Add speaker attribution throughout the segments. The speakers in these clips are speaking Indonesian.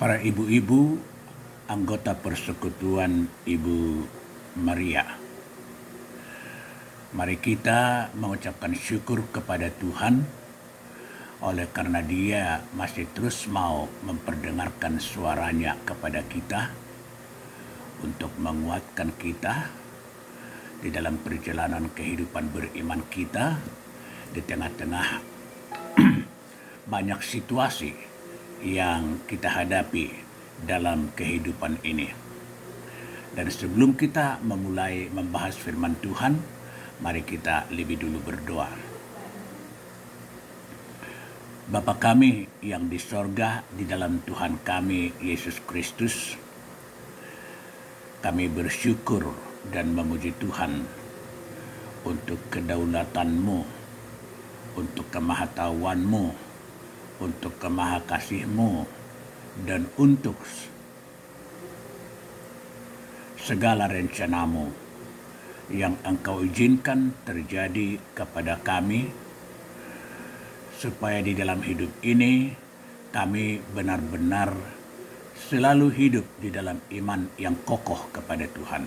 Speaker 1: Para ibu-ibu, anggota Persekutuan Ibu Maria, mari kita mengucapkan syukur kepada Tuhan oleh karena Dia masih terus mau memperdengarkan suaranya kepada kita untuk menguatkan kita di dalam perjalanan kehidupan beriman kita di tengah-tengah banyak situasi yang kita hadapi dalam kehidupan ini. Dan sebelum kita memulai membahas firman Tuhan, mari kita lebih dulu berdoa. Bapa kami yang di sorga, di dalam Tuhan kami Yesus Kristus, kami bersyukur dan memuji Tuhan untuk kedaulatan-Mu, untuk kemahatauan-Mu, untuk kemahakasih-Mu, dan untuk segala rencana-Mu yang Engkau izinkan terjadi kepada kami, supaya di dalam hidup ini kami benar-benar selalu hidup di dalam iman yang kokoh kepada Tuhan.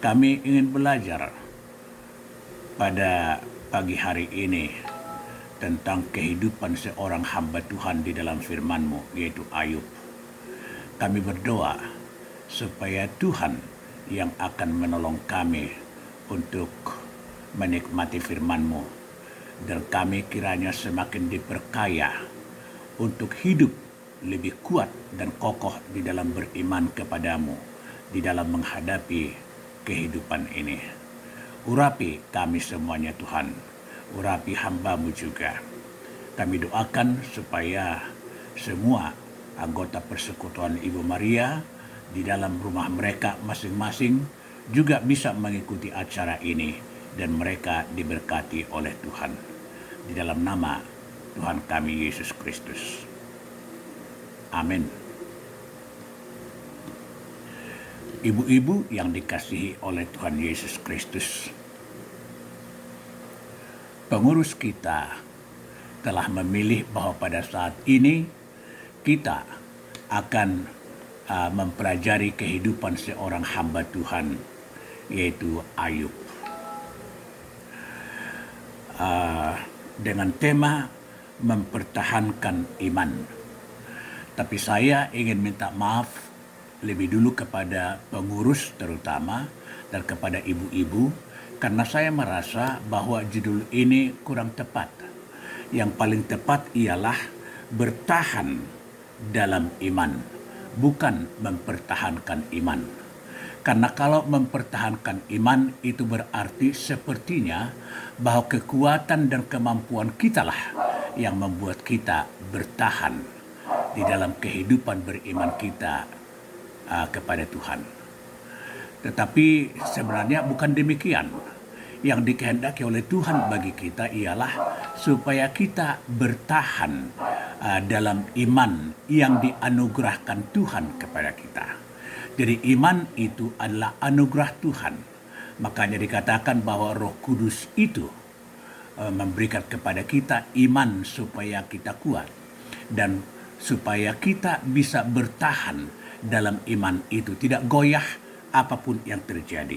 Speaker 1: Kami ingin belajar pada pagi hari ini tentang kehidupan seorang hamba Tuhan di dalam firman-Mu, yaitu Ayub. Kami berdoa supaya Tuhan yang akan menolong kami untuk menikmati firman-Mu, dan kami kiranya semakin diperkaya untuk hidup lebih kuat dan kokoh di dalam beriman kepadamu, di dalam menghadapi kehidupan ini. Urapi kami semuanya Tuhan, urapi hamba-Mu juga. Kami doakan supaya semua anggota Persekutuan Ibu Maria di dalam rumah mereka masing-masing juga bisa mengikuti acara ini dan mereka diberkati oleh Tuhan. Di dalam nama Tuhan kami Yesus Kristus. Amin. Ibu-ibu yang dikasihi oleh Tuhan Yesus Kristus, pengurus kita telah memilih bahwa pada saat ini kita akan mempelajari kehidupan seorang hamba Tuhan, yaitu Ayub. Dengan tema mempertahankan iman. Tapi saya ingin minta maaf lebih dulu kepada pengurus terutama dan kepada ibu-ibu, karena saya merasa bahwa judul ini kurang tepat. Yang paling tepat ialah bertahan dalam iman, bukan mempertahankan iman. Karena kalau mempertahankan iman itu berarti sepertinya bahwa kekuatan dan kemampuan kitalah yang membuat kita bertahan di dalam kehidupan beriman kita kepada Tuhan. Tetapi sebenarnya bukan demikian. Yang dikehendaki oleh Tuhan bagi kita ialah supaya kita bertahan dalam iman yang dianugerahkan Tuhan kepada kita. Jadi iman itu adalah anugerah Tuhan. Makanya dikatakan bahwa Roh Kudus itu memberikan kepada kita iman supaya kita kuat dan supaya kita bisa bertahan dalam iman itu, tidak goyah apapun yang terjadi.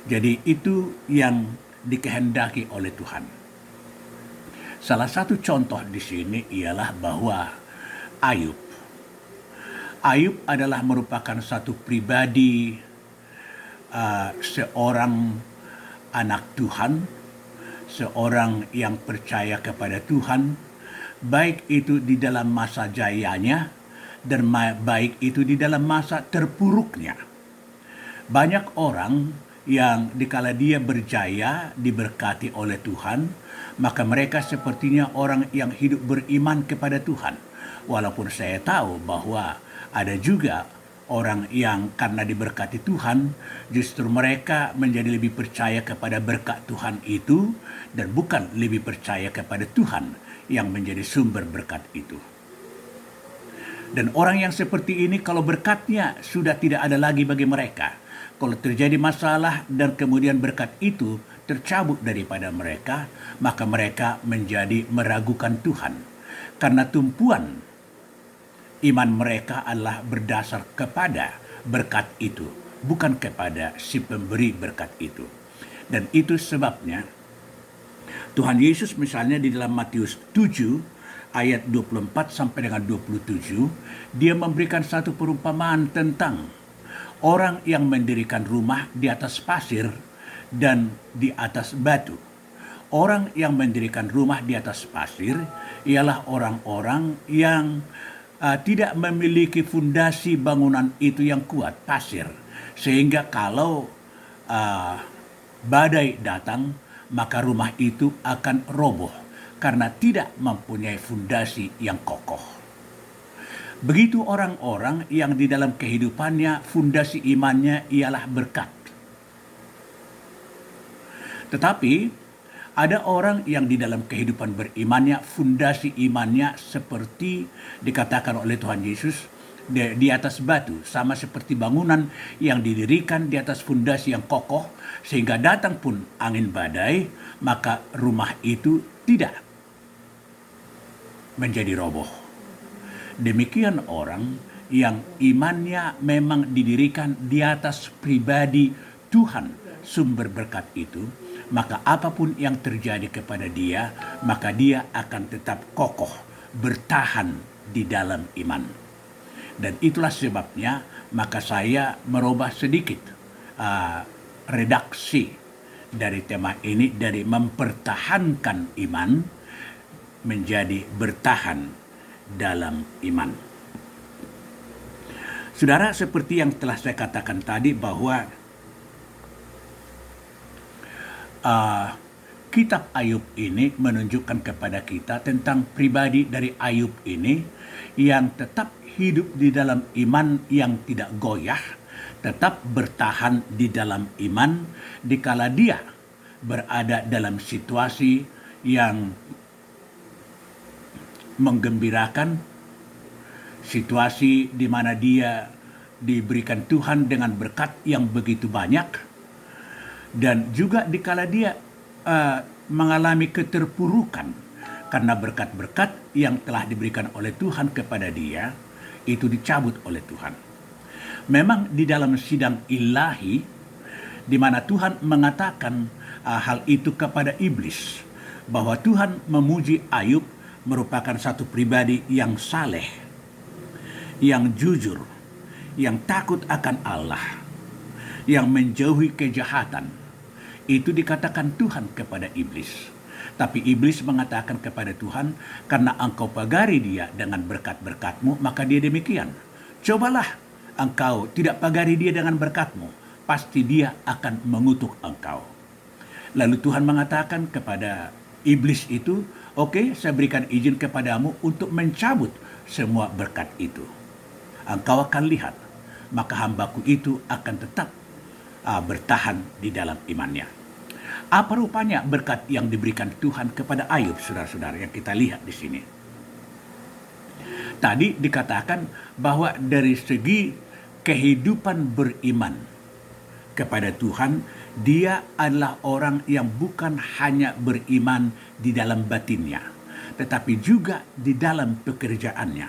Speaker 1: Jadi itu yang dikehendaki oleh Tuhan. Salah satu contoh di sini ialah bahwa Ayub adalah merupakan satu pribadi, seorang anak Tuhan, seorang yang percaya kepada Tuhan, baik itu di dalam masa jayanya dan baik itu di dalam masa terpuruknya. Banyak orang yang dikala dia berjaya, diberkati oleh Tuhan, maka mereka sepertinya orang yang hidup beriman kepada Tuhan. Walaupun saya tahu bahwa ada juga orang yang karena diberkati Tuhan, justru mereka menjadi lebih percaya kepada berkat Tuhan itu dan bukan lebih percaya kepada Tuhan yang menjadi sumber berkat itu. Dan orang yang seperti ini kalau berkatnya sudah tidak ada lagi bagi mereka, kalau terjadi masalah dan kemudian berkat itu tercabut daripada mereka, maka mereka menjadi meragukan Tuhan. Karena tumpuan iman mereka adalah berdasar kepada berkat itu, bukan kepada si pemberi berkat itu. Dan itu sebabnya Tuhan Yesus misalnya di dalam Matius 7 ayat 24 sampai dengan 27, dia memberikan satu perumpamaan tentang orang yang mendirikan rumah di atas pasir dan di atas batu. Orang yang mendirikan rumah di atas pasir ialah orang-orang yang tidak memiliki fondasi bangunan itu yang kuat, pasir. Sehingga kalau badai datang, maka rumah itu akan roboh karena tidak mempunyai fondasi yang kokoh. Begitu orang-orang yang di dalam kehidupannya fondasi imannya ialah berkat. Tetapi ada orang yang di dalam kehidupan berimannya, fondasi imannya seperti dikatakan oleh Tuhan Yesus, di atas batu, sama seperti bangunan yang didirikan di atas fondasi yang kokoh, sehingga datang pun angin badai, maka rumah itu tidak menjadi roboh. Demikian orang yang imannya memang didirikan di atas pribadi Tuhan, sumber berkat itu, maka apapun yang terjadi kepada dia, maka dia akan tetap kokoh, bertahan di dalam iman. Dan itulah sebabnya maka saya merubah sedikit redaksi dari tema ini, dari mempertahankan iman menjadi bertahan dalam iman. Saudara, seperti yang telah saya katakan tadi bahwa kitab Ayub ini menunjukkan kepada kita tentang pribadi dari Ayub ini yang tetap hidup di dalam iman yang tidak goyah, tetap bertahan di dalam iman dikala dia berada dalam situasi yang menggembirakan, situasi di mana dia diberikan Tuhan dengan berkat yang begitu banyak, dan juga dikala dia mengalami keterpurukan karena berkat-berkat yang telah diberikan oleh Tuhan kepada dia itu dicabut oleh Tuhan. Memang di dalam sidang ilahi di mana Tuhan mengatakan hal itu kepada iblis, bahwa Tuhan memuji Ayub merupakan satu pribadi yang saleh, yang jujur, yang takut akan Allah, yang menjauhi kejahatan. Itu dikatakan Tuhan kepada iblis. Tapi iblis mengatakan kepada Tuhan, karena engkau pagari dia dengan berkat-berkatmu, maka dia demikian. Cobalah engkau tidak pagari dia dengan berkatmu, pasti dia akan mengutuk engkau. Lalu Tuhan mengatakan kepada iblis itu, oke, saya berikan izin kepadamu untuk mencabut semua berkat itu. Engkau akan lihat, maka hambaku itu akan tetap bertahan di dalam imannya. Apa rupanya berkat yang diberikan Tuhan kepada Ayub, saudara-saudara, yang kita lihat di sini? Tadi dikatakan bahwa dari segi kehidupan beriman kepada Tuhan, dia adalah orang yang bukan hanya beriman di dalam batinnya, tetapi juga di dalam pekerjaannya.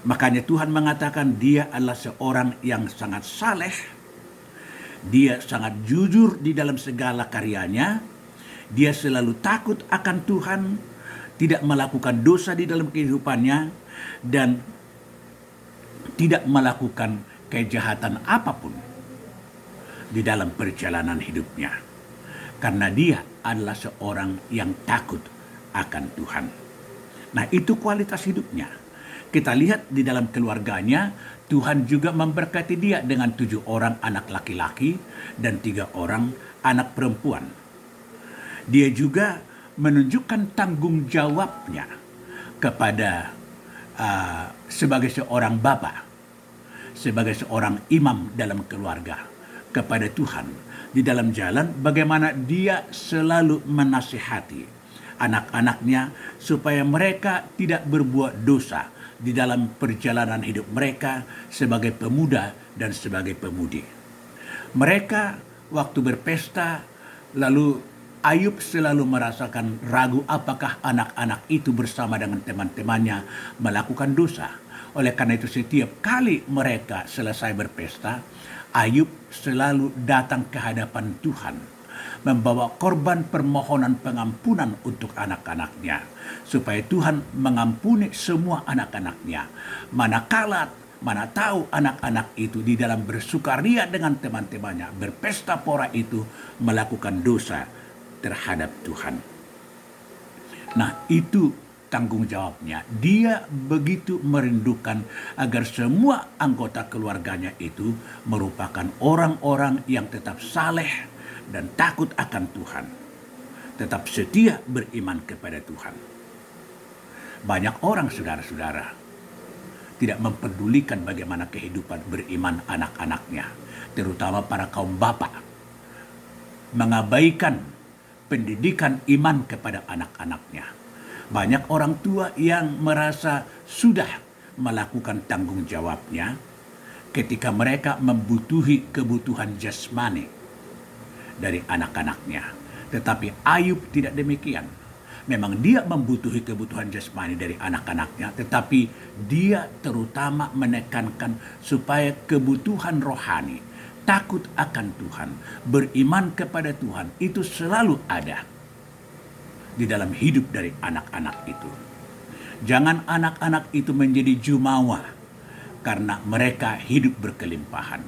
Speaker 1: Makanya Tuhan mengatakan dia adalah seorang yang sangat saleh, dia sangat jujur di dalam segala karyanya, dia selalu takut akan Tuhan, tidak melakukan dosa di dalam kehidupannya, dan tidak melakukan kejahatan apapun di dalam perjalanan hidupnya. Karena dia adalah seorang yang takut akan Tuhan. Nah, itu kualitas hidupnya. Kita lihat di dalam keluarganya, Tuhan juga memberkati dia dengan 7 orang anak laki-laki dan 3 orang anak perempuan. Dia juga menunjukkan tanggung jawabnya kepada sebagai seorang bapa, sebagai seorang imam dalam keluarga, kepada Tuhan di dalam jalan, bagaimana dia selalu menasihati anak-anaknya supaya mereka tidak berbuat dosa di dalam perjalanan hidup mereka sebagai pemuda dan sebagai pemudi. Mereka waktu berpesta, lalu Ayub selalu merasakan ragu apakah anak-anak itu bersama dengan teman-temannya melakukan dosa. Oleh karena itu setiap kali mereka selesai berpesta, Ayub selalu datang ke hadapan Tuhan, membawa korban permohonan pengampunan untuk anak-anaknya, supaya Tuhan mengampuni semua anak-anaknya. Mana tahu anak-anak itu di dalam bersukaria dengan teman-temannya, berpesta pora itu melakukan dosa terhadap Tuhan. Nah, itu tanggung jawabnya. Dia begitu merindukan agar semua anggota keluarganya itu merupakan orang-orang yang tetap saleh dan takut akan Tuhan, tetap setia beriman kepada Tuhan. Banyak orang, saudara-saudara, tidak mempedulikan bagaimana kehidupan beriman anak-anaknya, terutama para kaum bapak, mengabaikan pendidikan iman kepada anak-anaknya. Banyak orang tua yang merasa sudah melakukan tanggung jawabnya ketika mereka membutuhi kebutuhan jasmani dari anak-anaknya. Tetapi Ayub tidak demikian. Memang dia membutuhi kebutuhan jasmani dari anak-anaknya, tetapi dia terutama menekankan supaya kebutuhan rohani, takut akan Tuhan, beriman kepada Tuhan itu selalu ada di dalam hidup dari anak-anak itu. Jangan anak-anak itu menjadi jumawa karena mereka hidup berkelimpahan.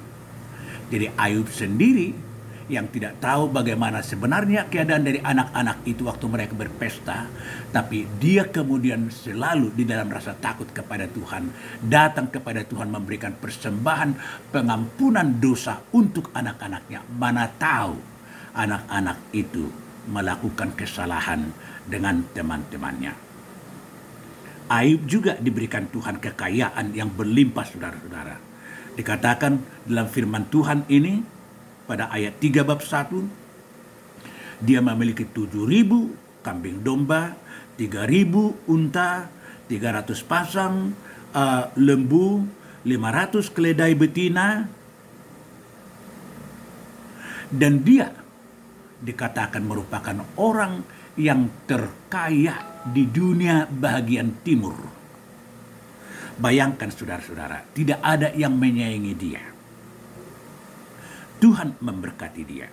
Speaker 1: Jadi Ayub sendiri yang tidak tahu bagaimana sebenarnya keadaan dari anak-anak itu waktu mereka berpesta, tapi dia kemudian selalu di dalam rasa takut kepada Tuhan, datang kepada Tuhan memberikan persembahan pengampunan dosa untuk anak-anaknya. Mana tahu anak-anak itu melakukan kesalahan dengan teman-temannya. Ayub juga diberikan Tuhan kekayaan yang berlimpah, saudara-saudara. Dikatakan dalam firman Tuhan ini, pada ayat 3 bab 1, dia memiliki 7.000 kambing domba, 3.000 unta, 300 pasang lembu, 500 keledai betina, dan dia dikatakan merupakan orang yang terkaya di dunia bagian timur. Bayangkan, saudara-saudara, tidak ada yang menyayangi dia. Tuhan memberkati dia.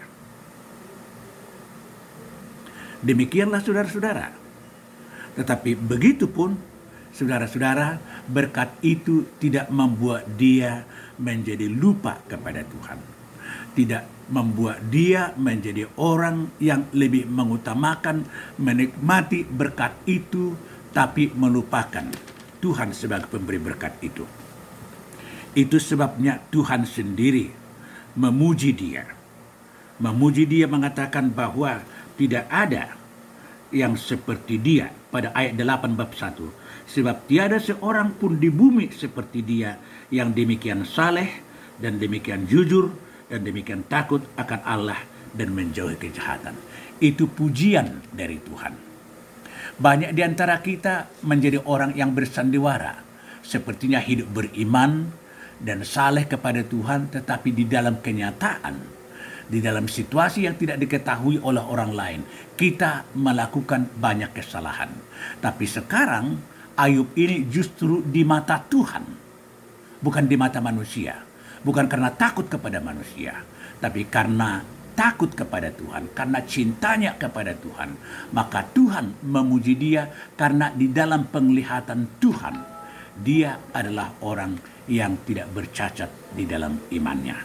Speaker 1: Demikianlah, saudara-saudara. Tetapi begitu pun, saudara-saudara, berkat itu tidak membuat dia menjadi lupa kepada Tuhan. Tidak membuat dia menjadi orang yang lebih mengutamakan menikmati berkat itu, tapi melupakan Tuhan sebagai pemberi berkat itu. Itu sebabnya Tuhan sendiri memuji dia. Memuji dia, mengatakan bahwa tidak ada yang seperti dia pada ayat 8 bab 1. Sebab tiada seorang pun di bumi seperti dia yang demikian saleh dan demikian jujur dan demikian takut akan Allah dan menjauhi kejahatan. Itu pujian dari Tuhan. Banyak di antara kita menjadi orang yang bersandiwara, sepertinya hidup beriman dan saleh kepada Tuhan, tetapi di dalam kenyataan, di dalam situasi yang tidak diketahui oleh orang lain, kita melakukan banyak kesalahan. Tapi sekarang Ayub ini justru di mata Tuhan, bukan di mata manusia. Bukan karena takut kepada manusia, tapi karena takut kepada Tuhan, karena cintanya kepada Tuhan. Maka Tuhan memuji dia karena di dalam penglihatan Tuhan, dia adalah orang yang tidak bercacat di dalam imannya.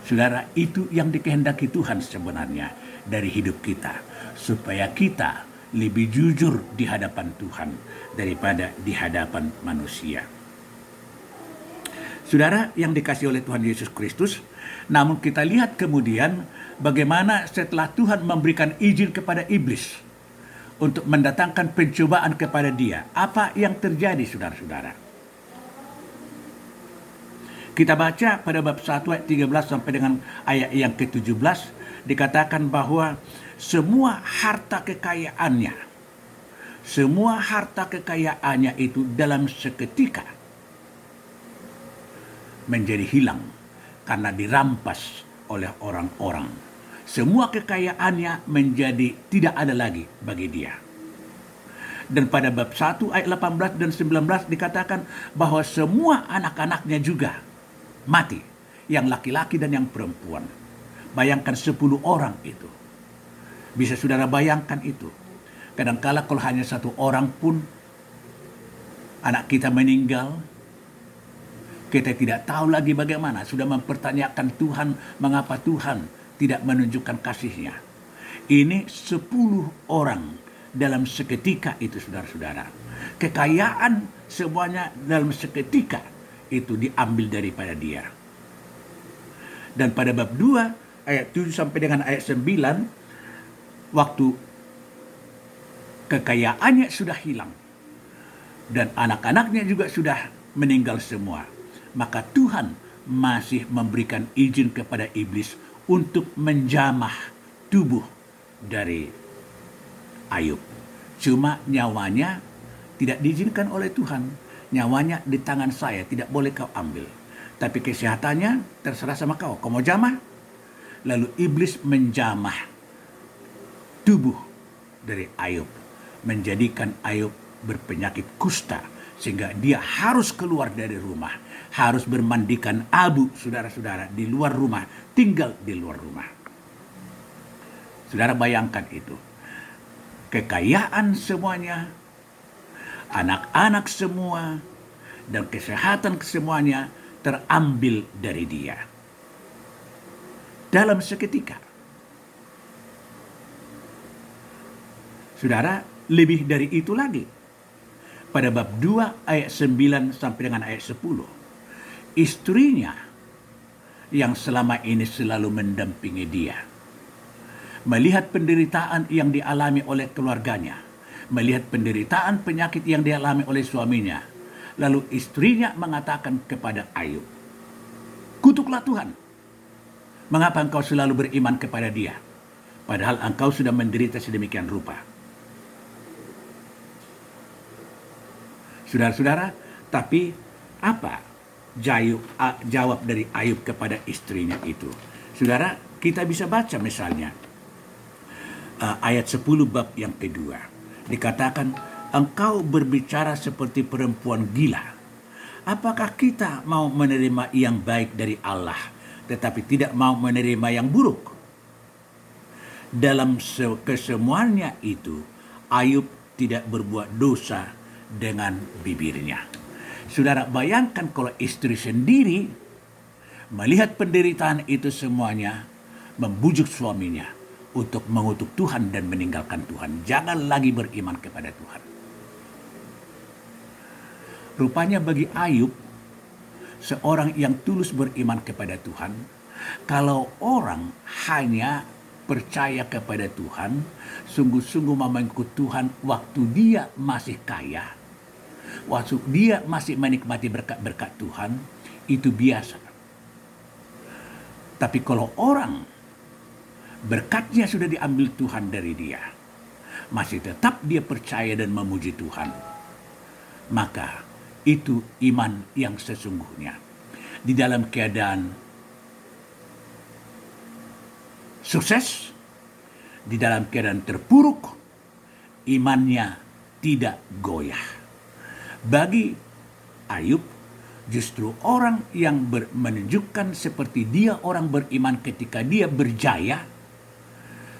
Speaker 1: Saudara, itu yang dikehendaki Tuhan sebenarnya dari hidup kita, supaya kita lebih jujur di hadapan Tuhan daripada di hadapan manusia. Saudara yang dikasihi oleh Tuhan Yesus Kristus, namun kita lihat kemudian bagaimana setelah Tuhan memberikan izin kepada iblis untuk mendatangkan pencobaan kepada dia, apa yang terjadi, saudara-saudara? Kita baca pada bab 1 ayat 13 sampai dengan ayat yang ke-17, dikatakan bahwa semua harta kekayaannya itu dalam seketika menjadi hilang karena dirampas oleh orang-orang. Semua kekayaannya menjadi tidak ada lagi bagi dia. Dan pada bab 1 ayat 18 dan 19 dikatakan bahwa semua anak-anaknya juga mati, yang laki-laki dan yang perempuan. Bayangkan 10 orang itu. Bisa saudara bayangkan itu. Kadangkala kalau hanya satu orang pun anak kita meninggal, kita tidak tahu lagi bagaimana. Sudah mempertanyakan Tuhan, mengapa Tuhan tidak menunjukkan kasih-Nya. Ini 10 orang dalam seketika itu, saudara-saudara. Kekayaan semuanya dalam seketika itu diambil daripada dia. Dan pada bab 2 ayat 7 sampai dengan ayat 9, waktu kekayaannya sudah hilang dan anak-anaknya juga sudah meninggal semua, maka Tuhan masih memberikan izin kepada iblis untuk menjamah tubuh dari Ayub. Cuma nyawanya tidak diizinkan oleh Tuhan. Nyawanya di tangan saya, tidak boleh kau ambil. Tapi kesehatannya terserah sama kau. Kau mau jamah? Lalu iblis menjamah tubuh dari Ayub, menjadikan Ayub berpenyakit kusta, sehingga dia harus keluar dari rumah, harus bermandikan abu, saudara-saudara, di luar rumah, tinggal di luar rumah. Saudara bayangkan itu. Kekayaan semuanya, anak-anak semua, dan kesehatan semuanya terambil dari dia. Dalam seketika. Saudara, lebih dari itu lagi. Pada bab 2 ayat 9 sampai dengan ayat 10. Istrinya yang selama ini selalu mendampingi dia, melihat penderitaan yang dialami oleh keluarganya, melihat penderitaan penyakit yang dialami oleh suaminya, lalu istrinya mengatakan kepada Ayub, "Kutuklah Tuhan. Mengapa engkau selalu beriman kepada dia, padahal engkau sudah menderita sedemikian rupa?" Saudara-saudara, tapi apa jawab dari Ayub kepada istrinya itu? Saudara, kita bisa baca misalnya ayat 10 bab yang kedua. Dikatakan, engkau berbicara seperti perempuan gila. Apakah kita mau menerima yang baik dari Allah, tetapi tidak mau menerima yang buruk? Dalam kesemuanya itu, Ayub tidak berbuat dosa dengan bibirnya. Saudara, bayangkan kalau istri sendiri melihat penderitaan itu semuanya, membujuk suaminya untuk mengutuk Tuhan dan meninggalkan Tuhan. Jangan lagi beriman kepada Tuhan. Rupanya bagi Ayub, seorang yang tulus beriman kepada Tuhan, kalau orang hanya percaya kepada Tuhan, sungguh-sungguh mengikut Tuhan waktu dia masih kaya, waktu dia masih menikmati berkat-berkat Tuhan, itu biasa. Tapi kalau orang berkatnya sudah diambil Tuhan dari dia, masih tetap dia percaya dan memuji Tuhan, maka itu iman yang sesungguhnya. Di dalam keadaan sukses, di dalam keadaan terpuruk, imannya tidak goyah. Bagi Ayub, justru orang yang menunjukkan seperti dia orang beriman ketika dia berjaya,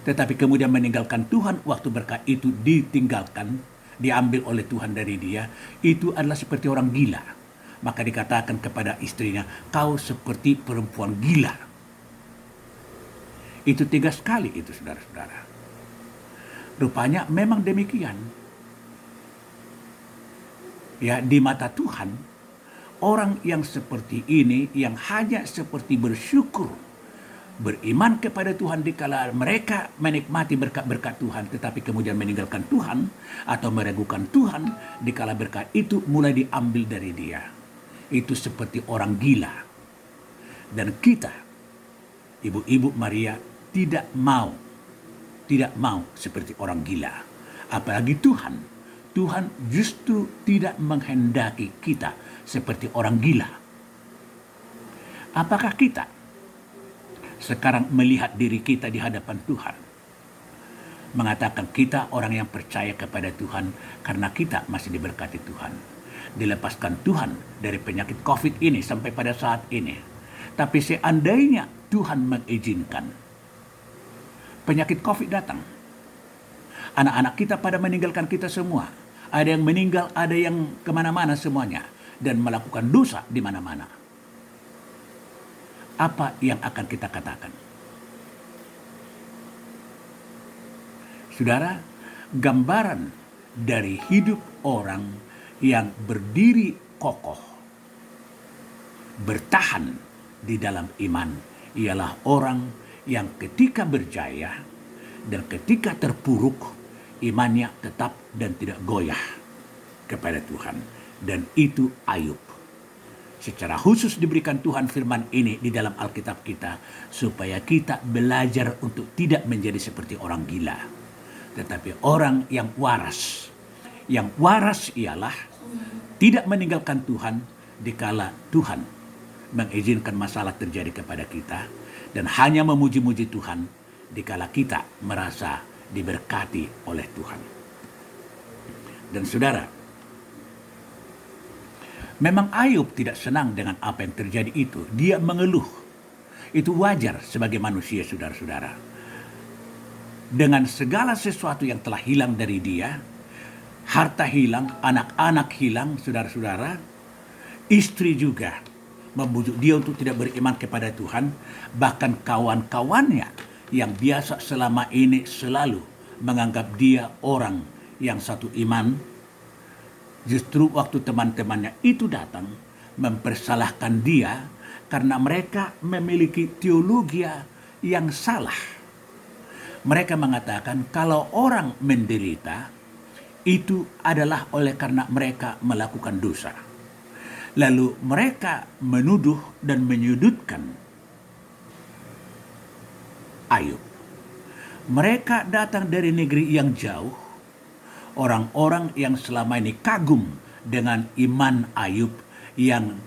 Speaker 1: tetapi kemudian meninggalkan Tuhan waktu berkat itu ditinggalkan, diambil oleh Tuhan dari dia, itu adalah seperti orang gila. Maka dikatakan kepada istrinya, kau seperti perempuan gila. Itu tegas sekali itu, saudara-saudara. Rupanya memang demikian. Ya, di mata Tuhan, orang yang seperti ini, yang hanya seperti bersyukur, beriman kepada Tuhan dikala mereka menikmati berkat-berkat Tuhan, tetapi kemudian meninggalkan Tuhan atau meragukan Tuhan dikala berkat itu mulai diambil dari dia, itu seperti orang gila. Dan kita, Ibu-ibu Maria, tidak mau seperti orang gila. Apalagi Tuhan justru tidak menghendaki kita seperti orang gila. Apakah kita sekarang melihat diri kita di hadapan Tuhan? mengatakan kita orang yang percaya kepada Tuhan karena kita masih diberkati Tuhan. Dilepaskan Tuhan dari penyakit COVID ini sampai pada saat ini. Tapi seandainya Tuhan mengizinkan penyakit COVID datang, anak-anak kita pada meninggalkan kita semua. Ada yang meninggal, ada yang kemana-mana semuanya. Dan melakukan dosa di mana-mana. Apa yang akan kita katakan? Saudara, gambaran dari hidup orang yang berdiri kokoh, bertahan di dalam iman, ialah orang yang ketika berjaya dan ketika terpuruk, imannya tetap dan tidak goyah kepada Tuhan. Dan itu Ayub. Secara khusus diberikan Tuhan firman ini di dalam Alkitab kita, supaya kita belajar untuk tidak menjadi seperti orang gila, tetapi orang yang waras. Yang waras ialah tidak meninggalkan Tuhan dikala Tuhan mengizinkan masalah terjadi kepada kita, dan hanya memuji-muji Tuhan dikala kita merasa diberkati oleh Tuhan. Dan saudara, memang Ayub tidak senang dengan apa yang terjadi itu. Dia mengeluh. Itu wajar sebagai manusia, saudara-saudara. Dengan segala sesuatu yang telah hilang dari dia, harta hilang, anak-anak hilang, saudara-saudara, istri juga membujuk dia untuk tidak beriman kepada Tuhan. Bahkan kawan-kawannya yang biasa selama ini selalu menganggap dia orang yang satu iman, justru waktu teman-temannya itu datang mempersalahkan dia karena mereka memiliki teologi yang salah. Mereka mengatakan kalau orang menderita itu adalah oleh karena mereka melakukan dosa. Lalu mereka menuduh dan menyudutkan Ayub. Mereka datang dari negeri yang jauh. Orang-orang yang selama ini kagum dengan iman Ayub yang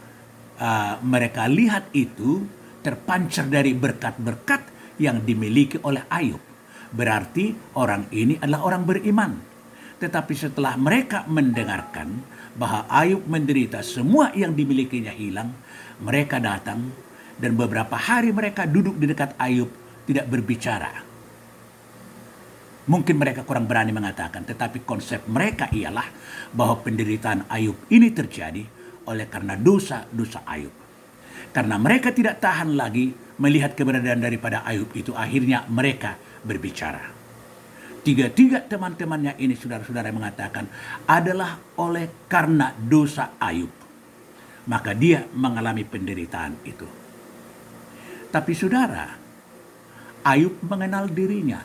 Speaker 1: mereka lihat itu terpancar dari berkat-berkat yang dimiliki oleh Ayub. Berarti orang ini adalah orang beriman. Tetapi setelah mereka mendengarkan bahwa Ayub menderita, semua yang dimilikinya hilang, mereka datang dan beberapa hari mereka duduk di dekat Ayub tidak berbicara. Mungkin mereka kurang berani mengatakan, tetapi konsep mereka ialah bahwa penderitaan Ayub ini terjadi oleh karena dosa-dosa Ayub. Karena mereka tidak tahan lagi melihat keberadaan daripada Ayub itu, akhirnya mereka berbicara. Tiga-tiga teman-temannya ini, saudara-saudara, mengatakan adalah oleh karena dosa Ayub, maka dia mengalami penderitaan itu. Tapi saudara, Ayub mengenal dirinya.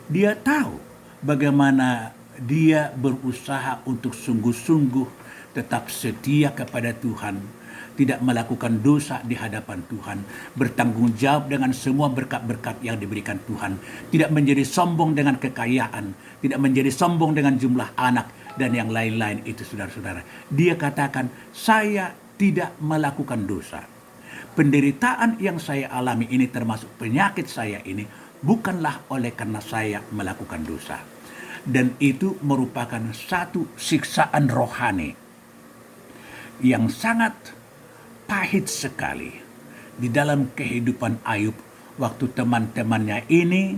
Speaker 1: Dia tahu bagaimana dia berusaha untuk sungguh-sungguh tetap setia kepada Tuhan, tidak melakukan dosa di hadapan Tuhan, bertanggung jawab dengan semua berkat-berkat yang diberikan Tuhan, tidak menjadi sombong dengan kekayaan, tidak menjadi sombong dengan jumlah anak, dan yang lain-lain itu, saudara-saudara. Dia katakan, saya tidak melakukan dosa. Penderitaan yang saya alami ini, termasuk penyakit saya ini, bukanlah oleh karena saya melakukan dosa. Dan itu merupakan satu siksaan rohani yang sangat pahit sekali di dalam kehidupan Ayub, waktu teman-temannya ini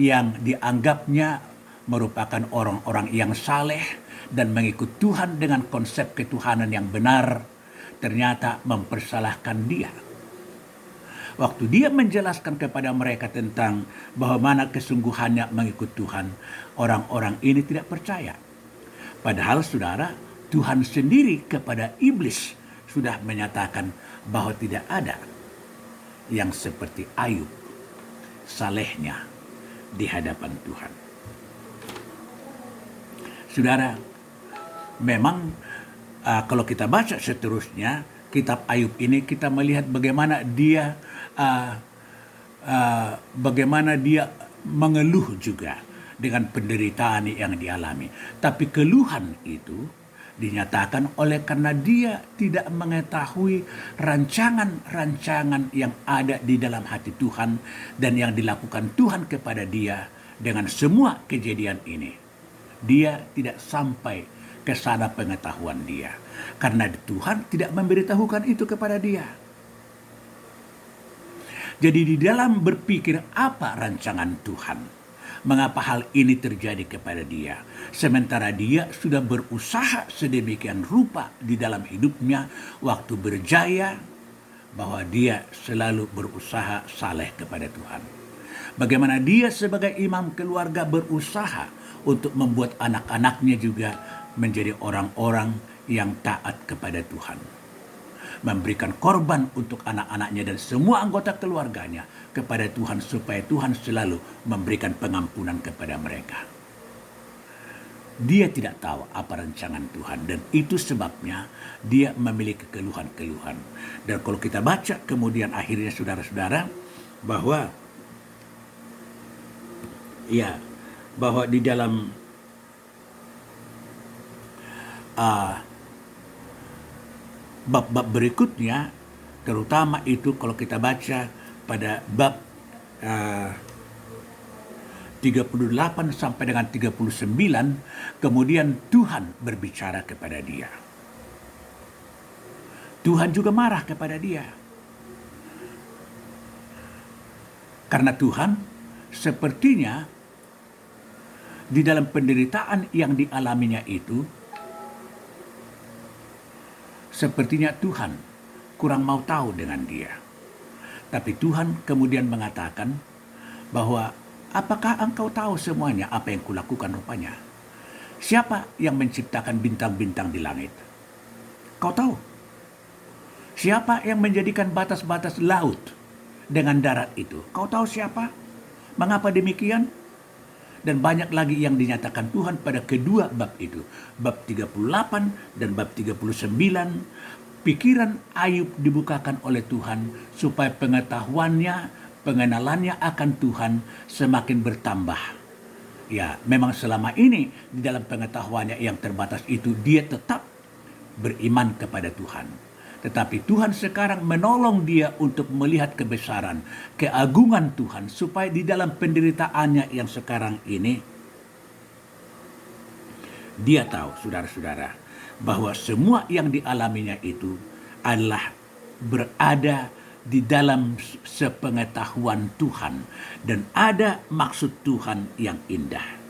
Speaker 1: yang dianggapnya merupakan orang-orang yang saleh dan mengikut Tuhan dengan konsep ketuhanan yang benar, ternyata mempersalahkan dia. Waktu dia menjelaskan kepada mereka tentang bahwa mana kesungguhannya mengikut Tuhan, orang-orang ini tidak percaya. Padahal saudara, Tuhan sendiri kepada iblis sudah menyatakan bahwa tidak ada yang seperti Ayub, salehnya di hadapan Tuhan. Saudara, memang kalau kita baca seterusnya kitab Ayub ini, kita melihat bagaimana dia mengeluh juga dengan penderitaan yang dialami. Tapi keluhan itu dinyatakan oleh karena dia tidak mengetahui rancangan-rancangan yang ada di dalam hati Tuhan dan yang dilakukan Tuhan kepada dia dengan semua kejadian ini, dia tidak sampai ke sana pengetahuan dia. Karena Tuhan tidak memberitahukan itu kepada dia. Jadi di dalam berpikir apa rancangan Tuhan, mengapa hal ini terjadi kepada dia, sementara dia sudah berusaha sedemikian rupa di dalam hidupnya waktu berjaya, bahwa dia selalu berusaha saleh kepada Tuhan. Bagaimana dia sebagai imam keluarga berusaha untuk membuat anak-anaknya juga menjadi orang-orang yang taat kepada Tuhan, memberikan korban untuk anak-anaknya dan semua anggota keluarganya kepada Tuhan, supaya Tuhan selalu memberikan pengampunan kepada mereka. Dia tidak tahu apa rancangan Tuhan, dan itu sebabnya dia memiliki keluhan-keluhan. Dan kalau kita baca kemudian akhirnya, saudara-saudara, bahwa di dalam bab-bab berikutnya, terutama itu kalau kita baca pada bab 38 sampai dengan 39, kemudian Tuhan berbicara kepada dia. Tuhan juga marah kepada dia. Karena Tuhan sepertinya di dalam penderitaan yang dialaminya itu, sepertinya Tuhan kurang mau tahu dengan dia. Tapi Tuhan kemudian mengatakan bahwa, apakah engkau tahu semuanya apa yang kulakukan rupanya? Siapa yang menciptakan bintang-bintang di langit? Kau tahu? Siapa yang menjadikan batas-batas laut dengan darat itu? Kau tahu siapa? Mengapa demikian? Dan banyak lagi yang dinyatakan Tuhan pada kedua bab itu. Bab 38 dan bab 39. Pikiran Ayub dibukakan oleh Tuhan supaya pengetahuannya, pengenalannya akan Tuhan semakin bertambah. Ya, memang selama ini di dalam pengetahuannya yang terbatas itu, dia tetap beriman kepada Tuhan. Tetapi Tuhan sekarang menolong dia untuk melihat kebesaran, keagungan Tuhan, supaya di dalam penderitaannya yang sekarang ini, dia tahu, saudara-saudara, bahwa semua yang dialaminya itu adalah berada di dalam sepengetahuan Tuhan, dan ada maksud Tuhan yang indah.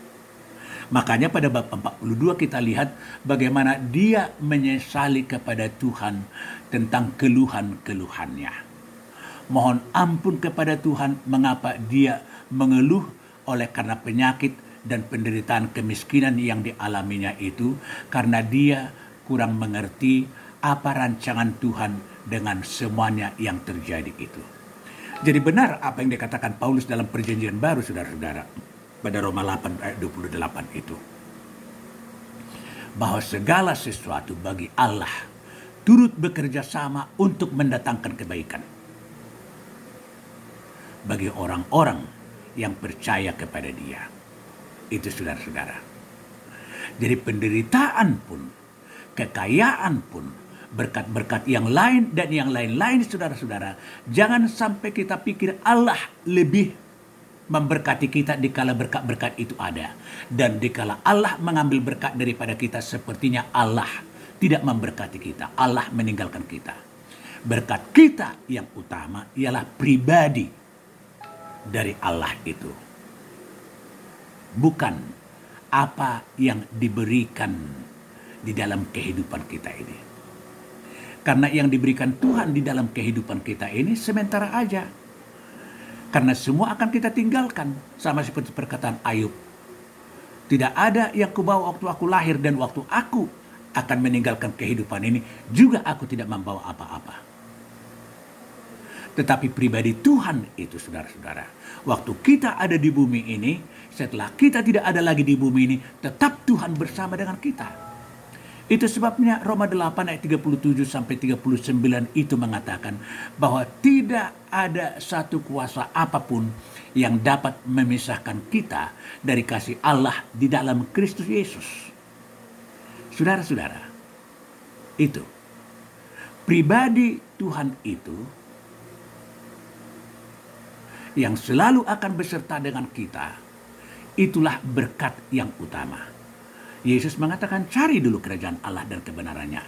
Speaker 1: Makanya pada bab 42 kita lihat bagaimana dia menyesali kepada Tuhan tentang keluhan-keluhannya. Mohon ampun kepada Tuhan mengapa dia mengeluh oleh karena penyakit dan penderitaan kemiskinan yang dialaminya itu, karena dia kurang mengerti apa rancangan Tuhan dengan semuanya yang terjadi itu. Jadi benar apa yang dikatakan Paulus dalam perjanjian baru, saudara-saudara, pada Roma 8 ayat 28 itu, bahwa segala sesuatu bagi Allah turut bekerja sama untuk mendatangkan kebaikan bagi orang-orang yang percaya kepada Dia. Itu, saudara-saudara. Jadi penderitaan pun, kekayaan pun, berkat-berkat yang lain dan yang lain-lain, saudara-saudara, jangan sampai kita pikir Allah lebih memberkati kita dikala berkat-berkat itu ada. Dan dikala Allah mengambil berkat daripada kita, sepertinya Allah tidak memberkati kita. Allah meninggalkan kita. Berkat kita yang utama ialah pribadi dari Allah itu, bukan apa yang diberikan di dalam kehidupan kita ini. Karena yang diberikan Tuhan di dalam kehidupan kita ini sementara aja. Karena semua akan kita tinggalkan. Sama seperti perkataan Ayub. Tidak ada yang kubawa waktu aku lahir, dan waktu aku akan meninggalkan kehidupan ini juga aku tidak membawa apa-apa. Tetapi pribadi Tuhan itu, saudara-saudara, waktu kita ada di bumi ini, setelah kita tidak ada lagi di bumi ini, tetap Tuhan bersama dengan kita. Itu sebabnya Roma 8 ayat 37 sampai 39 itu mengatakan bahwa tidak ada satu kuasa apapun yang dapat memisahkan kita dari kasih Allah di dalam Kristus Yesus. Saudara-saudara, itu pribadi Tuhan itu yang selalu akan beserta dengan kita, Itulah berkat yang utama. Yesus mengatakan, cari dulu kerajaan Allah dan kebenarannya.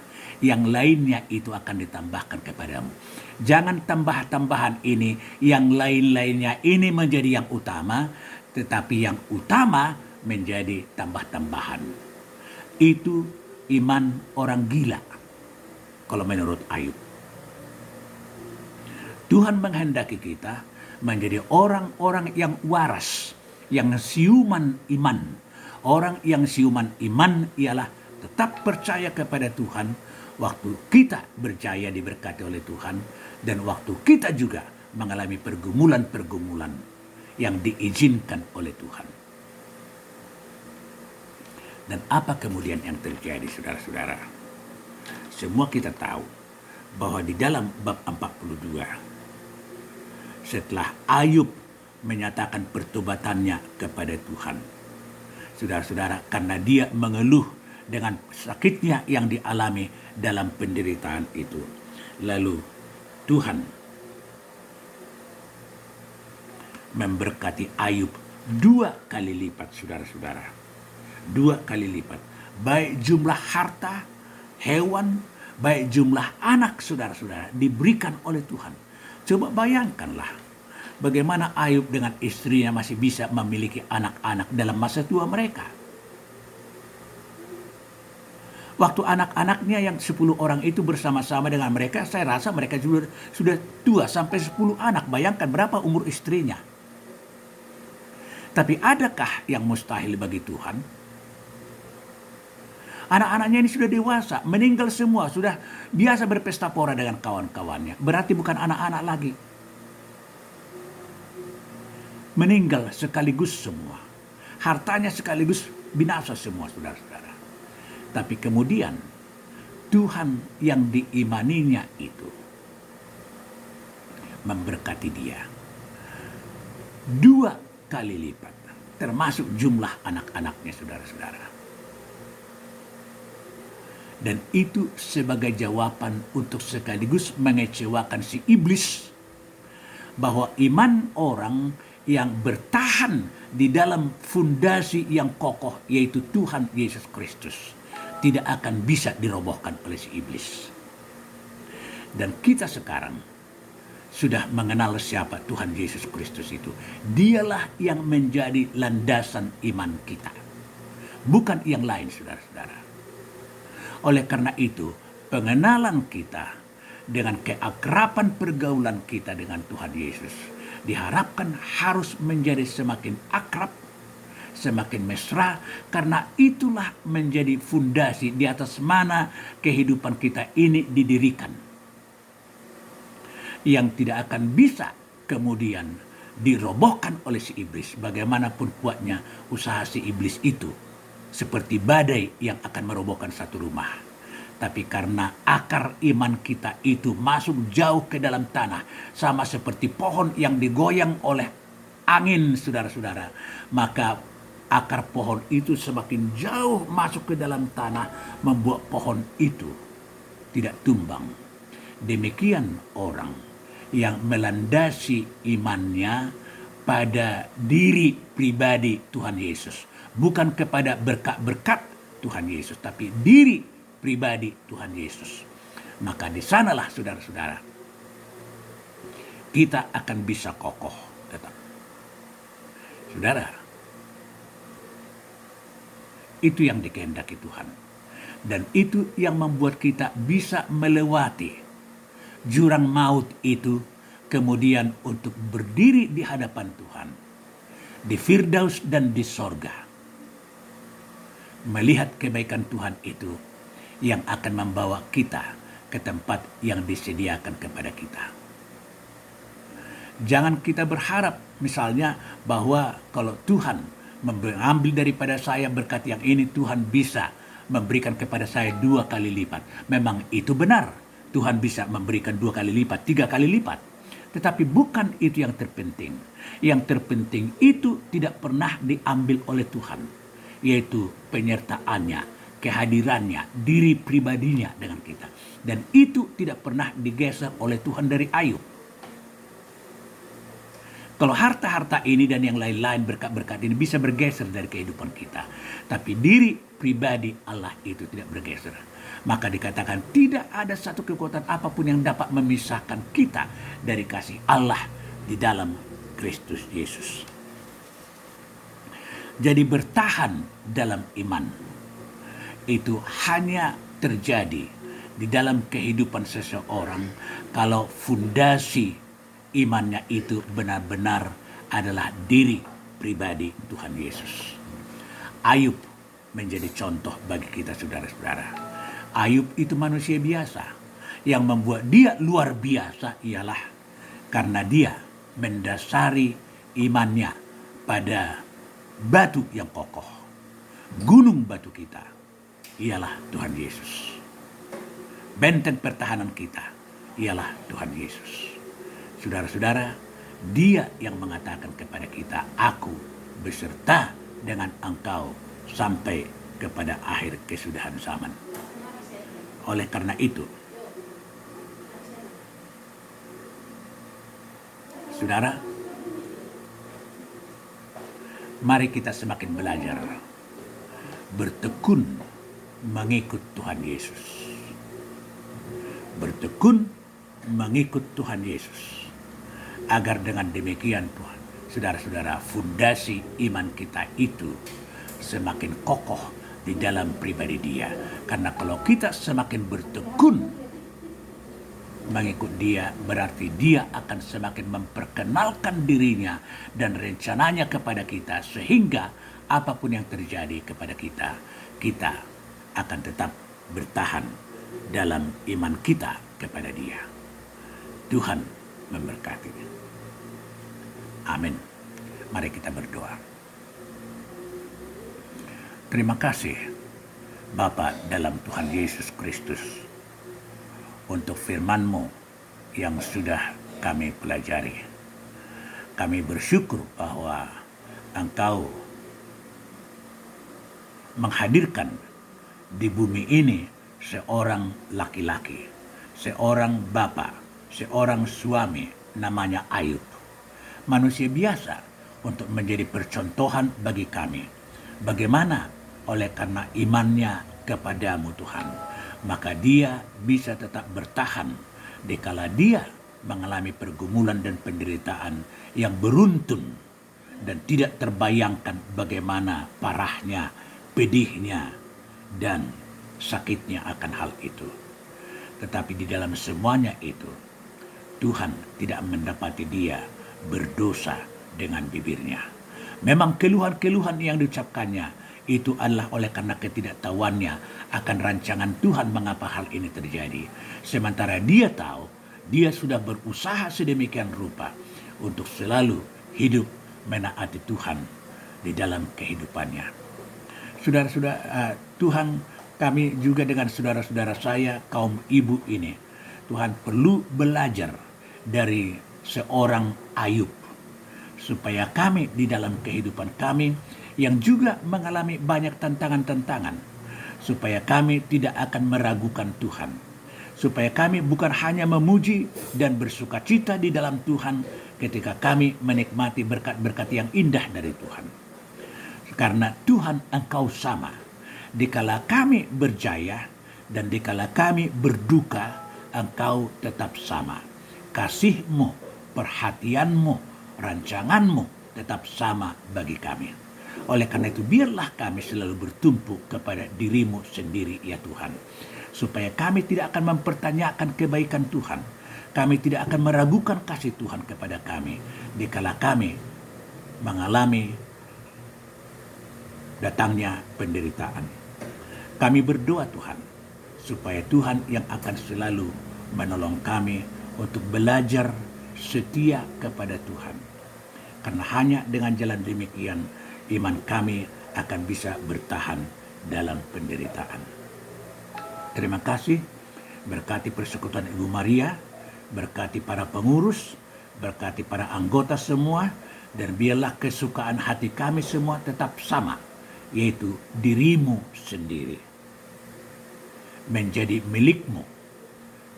Speaker 1: Yang lainnya itu akan ditambahkan kepadamu. Jangan tambah-tambahan ini, yang lain-lainnya ini menjadi yang utama, tetapi yang utama menjadi tambah-tambahan. Itu iman orang gila, kalau menurut Ayub. Tuhan menghendaki kita menjadi orang-orang yang waras, yang siuman iman. Orang yang siuman iman ialah tetap percaya kepada Tuhan waktu kita berjaya diberkati oleh Tuhan, dan waktu kita juga mengalami pergumulan-pergumulan yang diizinkan oleh Tuhan. Dan apa kemudian yang terjadi, saudara-saudara? Semua kita tahu bahwa di dalam bab 42, setelah Ayub menyatakan pertobatannya kepada Tuhan, saudara-saudara, karena dia mengeluh dengan sakitnya yang dialami dalam penderitaan itu, lalu Tuhan memberkati Ayub 2 kali lipat, saudara-saudara. 2 kali lipat. Baik jumlah harta, hewan, baik jumlah anak, saudara-saudara, diberikan oleh Tuhan. Coba bayangkanlah bagaimana Ayub dengan istrinya masih bisa memiliki anak-anak dalam masa tua mereka. Waktu anak-anaknya yang 10 orang itu bersama-sama dengan mereka, saya rasa mereka sudah 2 sampai 10 anak. Bayangkan berapa umur istrinya. Tapi adakah yang mustahil bagi Tuhan? Anak-anaknya ini sudah dewasa, meninggal semua, sudah biasa berpesta pora dengan kawan-kawannya. Berarti bukan anak-anak lagi. Meninggal sekaligus semua. Hartanya sekaligus binasa semua, saudara-saudara. Tapi kemudian Tuhan yang diimaninya itu memberkati dia 2 kali lipat, termasuk jumlah anak-anaknya, saudara-saudara. Dan itu sebagai jawaban untuk sekaligus mengecewakan si iblis, bahwa iman orang yang bertahan di dalam fondasi yang kokoh, yaitu Tuhan Yesus Kristus, tidak akan bisa dirobohkan oleh si iblis. Dan kita sekarang sudah mengenal siapa Tuhan Yesus Kristus itu. Dialah yang menjadi landasan iman kita, bukan yang lain, saudara-saudara. Oleh karena itu, pengenalan kita dengan keakraban pergaulan kita dengan Tuhan Yesus diharapkan harus menjadi semakin akrab, semakin mesra, karena itulah menjadi fondasi di atas mana kehidupan kita ini didirikan, yang tidak akan bisa kemudian dirobohkan oleh si iblis. Bagaimanapun kuatnya usaha si iblis itu, seperti badai yang akan merobohkan satu rumah. Tapi karena akar iman kita itu masuk jauh ke dalam tanah, sama seperti pohon yang digoyang oleh angin, saudara-saudara, maka akar pohon itu semakin jauh masuk ke dalam tanah, membuat pohon itu tidak tumbang. Demikian orang yang melandasi imannya pada diri pribadi Tuhan Yesus, bukan kepada berkat-berkat Tuhan Yesus, tapi diri pribadi Tuhan Yesus. Maka di sanalah, saudara-saudara, kita akan bisa kokoh tetap. Saudara, itu yang dikehendaki Tuhan. Dan itu yang membuat kita bisa melewati jurang maut itu, kemudian untuk berdiri di hadapan Tuhan, di Firdaus dan di sorga, melihat kebaikan Tuhan itu yang akan membawa kita ke tempat yang disediakan kepada kita. Jangan kita berharap misalnya bahwa kalau Tuhan mengambil daripada saya berkat yang ini, Tuhan bisa memberikan kepada saya 2 kali lipat. Memang itu benar, Tuhan bisa memberikan 2 kali lipat, 3 kali lipat. Tetapi bukan itu yang terpenting. Yang terpenting itu tidak pernah diambil oleh Tuhan, yaitu penyertaannya, kehadirannya, diri pribadinya dengan kita. Dan itu tidak pernah digeser oleh Tuhan dari Ayub. Kalau harta-harta ini dan yang lain-lain, berkat-berkat ini bisa bergeser dari kehidupan kita. Tapi diri pribadi Allah itu tidak bergeser. Maka dikatakan tidak ada satu kekuatan apapun yang dapat memisahkan kita dari kasih Allah di dalam Kristus Yesus. Jadi bertahan dalam iman itu hanya terjadi di dalam kehidupan seseorang kalau fondasi imannya itu benar-benar adalah diri pribadi Tuhan Yesus. Ayub menjadi contoh bagi kita, saudara-saudara. Ayub itu manusia biasa. Yang membuat dia luar biasa ialah karena dia mendasari imannya pada batu yang kokoh. Gunung batu kita ialah Tuhan Yesus. Benteng pertahanan kita ialah Tuhan Yesus. Saudara-saudara, dia yang mengatakan kepada kita, aku beserta dengan engkau sampai kepada akhir kesudahan zaman. Oleh karena itu, saudara, mari kita semakin belajar bertekun mengikut Tuhan Yesus. Bertekun mengikut Tuhan Yesus. Agar dengan demikian Tuhan, saudara-saudara, fondasi iman kita itu semakin kokoh di dalam pribadi dia. Karena kalau kita semakin bertekun mengikut dia, berarti dia akan semakin memperkenalkan dirinya dan rencananya kepada kita. Sehingga apapun yang terjadi kepada kita, kita akan tetap bertahan dalam iman kita kepada dia. Tuhan memberkati. Amin. Mari kita berdoa. Terima kasih Bapa dalam Tuhan Yesus Kristus untuk firman-Mu yang sudah kami pelajari. Kami bersyukur bahwa Engkau menghadirkan di bumi ini seorang laki-laki, seorang bapa, seorang suami namanya Ayub. Manusia biasa untuk menjadi percontohan bagi kami. Bagaimana oleh karena imannya kepadamu Tuhan, maka dia bisa tetap bertahan dikala dia mengalami pergumulan dan penderitaan yang beruntun dan tidak terbayangkan bagaimana parahnya, pedihnya, dan sakitnya akan hal itu. Tetapi di dalam semuanya itu, Tuhan tidak mendapati dia berdosa dengan bibirnya. Memang keluhan-keluhan yang diucapkannya itu adalah oleh karena ketidaktahuannya akan rancangan Tuhan mengapa hal ini terjadi. Sementara dia tahu, dia sudah berusaha sedemikian rupa untuk selalu hidup menaati Tuhan di dalam kehidupannya. Saudara-saudara, Tuhan, kami juga dengan saudara-saudara saya, kaum ibu ini, Tuhan perlu belajar dari seorang Ayub, supaya kami di dalam kehidupan kami yang juga mengalami banyak tantangan-tantangan, supaya kami tidak akan meragukan Tuhan, supaya kami bukan hanya memuji dan bersukacita di dalam Tuhan ketika kami menikmati berkat-berkat yang indah dari Tuhan. Karena Tuhan Engkau sama, dikala kami berjaya dan dikala kami berduka, Engkau tetap sama. Kasih-Mu, perhatian-Mu, rancangan-Mu tetap sama bagi kami. Oleh karena itu, biarlah kami selalu bertumpu kepada diri-Mu sendiri, ya Tuhan. Supaya kami tidak akan mempertanyakan kebaikan Tuhan. Kami tidak akan meragukan kasih Tuhan kepada kami dikala kami mengalami datangnya penderitaan. Kami berdoa Tuhan, supaya Tuhan yang akan selalu menolong kami untuk belajar setia kepada Tuhan. Karena hanya dengan jalan demikian, iman kami akan bisa bertahan dalam penderitaan. Terima kasih, berkati persekutuan Ibu Maria, berkati para pengurus, berkati para anggota semua, dan biarlah kesukaan hati kami semua tetap sama, yaitu diri-Mu sendiri. Menjadi milik-Mu,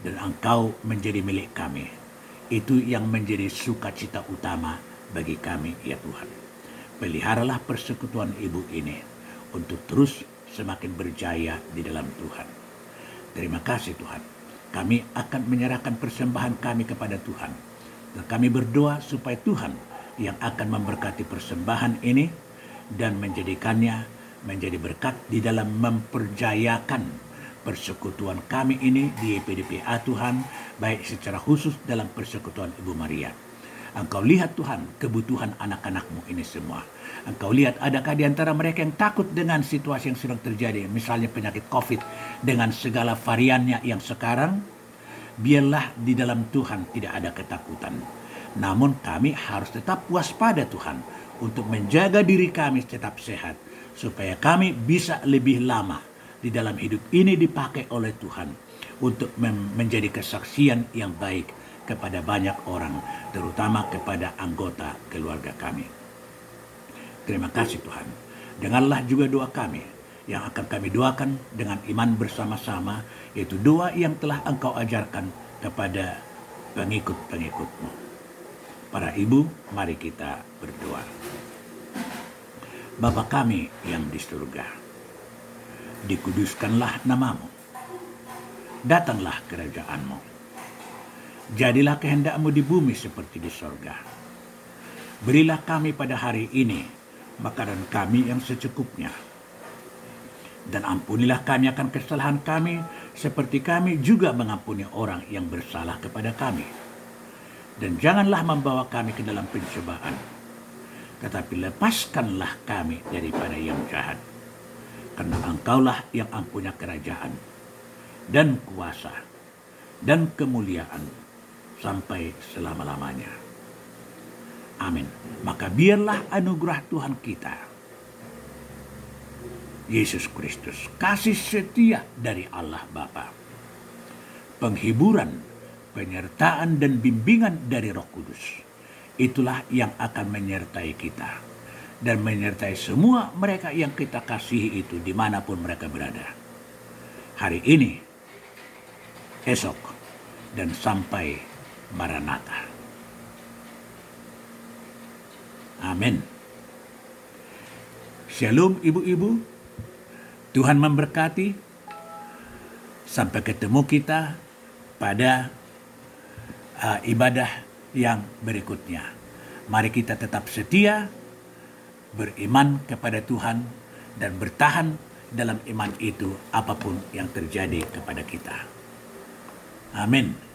Speaker 1: dan Engkau menjadi milik kami. Itu yang menjadi sukacita utama bagi kami, ya Tuhan. Peliharalah persekutuan ibu ini untuk terus semakin berjaya di dalam Tuhan. Terima kasih Tuhan. Kami akan menyerahkan persembahan kami kepada Tuhan. Dan kami berdoa supaya Tuhan yang akan memberkati persembahan ini dan menjadikannya menjadi berkat di dalam memperjayakan persekutuan kami ini di YPDPA Tuhan, baik secara khusus dalam persekutuan Ibu Maria. Engkau lihat Tuhan kebutuhan anak-anak-Mu ini semua. Engkau lihat adakah di antara mereka yang takut dengan situasi yang sedang terjadi, misalnya penyakit COVID dengan segala variannya yang sekarang. Biarlah di dalam Tuhan tidak ada ketakutan. Namun kami harus tetap waspada Tuhan untuk menjaga diri kami tetap sehat, supaya kami bisa lebih lama di dalam hidup ini dipakai oleh Tuhan untuk menjadi kesaksian yang baik kepada banyak orang, terutama kepada anggota keluarga kami. Terima kasih Tuhan. Dengarlah juga doa kami yang akan kami doakan dengan iman bersama-sama, yaitu doa yang telah Engkau ajarkan kepada pengikut-pengikut-Mu. Para ibu, mari kita berdoa. Bapa kami yang di surga, dikuduskanlah nama-Mu, datanglah kerajaan-Mu. Jadilah kehendak-Mu di bumi seperti di sorga. Berilah kami pada hari ini makanan kami yang secukupnya. Dan ampunilah kami akan kesalahan kami, seperti kami juga mengampuni orang yang bersalah kepada kami. Dan janganlah membawa kami ke dalam pencobaan, tetapi lepaskanlah kami daripada yang jahat. Karena Engkaulah yang punya kerajaan, dan kuasa, dan kemuliaan, sampai selama-lamanya. Amin. Maka biarlah anugerah Tuhan kita, Yesus Kristus, kasih setia dari Allah Bapa, penghiburan, penyertaan dan bimbingan dari Roh Kudus, itulah yang akan menyertai kita dan menyertai semua mereka yang kita kasihi itu dimanapun mereka berada. Hari ini, esok, dan sampai Maranatha. Amin. Shalom ibu-ibu. Tuhan memberkati. Sampai ketemu kita pada ibadah yang berikutnya. Mari kita tetap setia, beriman kepada Tuhan, dan bertahan dalam iman itu apapun yang terjadi kepada kita. Amin.